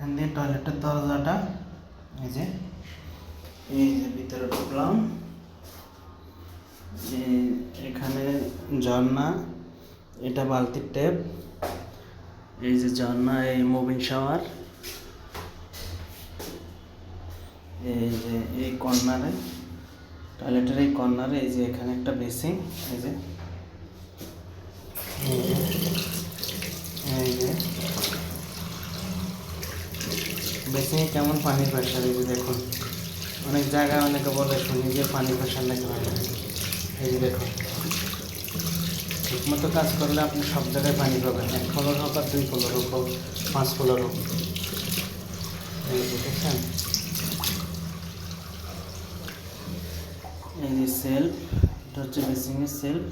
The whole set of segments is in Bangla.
এখান দিয়ে টয়লেটের দরজাটা এই যে ভিতরে ঢুকলাম। এখানে ঝর্ণা, এটা বালতির ট্যাপ, এই যে ঝর্ণা, এই মুভিং শাওয়ার, এই যে এই কর্নারে টয়লেটের এই কর্নারে এই যে এখানে একটা বেসিন, এই যে বেসিনে কেমন পানির প্রেশার, এই যে দেখুন। অনেক জায়গায় অনেকে বলে শুনি যে পানির প্রেশার নাকি ভালো। এই যে দেখুন, ঠিকমতো কাজ করলে আপনি সব জায়গায় পানি পাবেন, 1 ফ্লোর হোক আর 2 ফ্লোর হোক, 5 ফ্লোর হোক। এই যে দেখেন, এই যে সেলফ, এটা হচ্ছে বেসিনের সেলফ।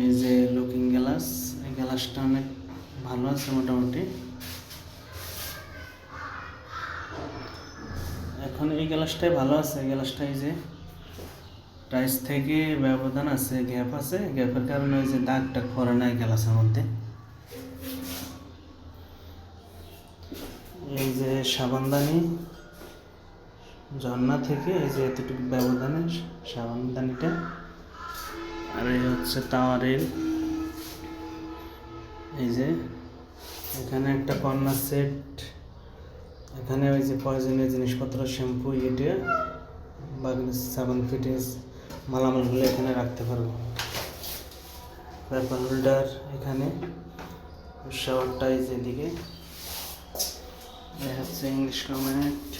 এই যে লুকিং গ্লাস, এই গ্লাসটা অনেক ভালো আছে মোটামুটি। এখন এই গ্লাসটাই ভালো আছে, এই গ্লাসটা এই যে টাইলস থেকে ব্যবধান আছে, গ্যাপ আছে, গ্যাপের কারণে ওই যে দাগ টাগ পড়ে না এই গ্লাসের মধ্যে। এই যে সাবানদানি, ঝর্ণা থেকে এই যে এতটুকু ব্যবধানে সাবানদানিটা। আর এই হচ্ছে টাওয়ারের, এই যে এখানে একটা কর্নার সেট, এখানে ওই যে প্রয়োজনীয় জিনিসপত্র, শ্যাম্পু, ইটে বা সাবান, ফিটিংস, মালামালগুলো এখানে রাখতে পারবো। পেপার হোল্ডার এখানে, শাওয়ারটা এই যে এদিকে, এই হচ্ছে ইংলিশ কমেন্ট।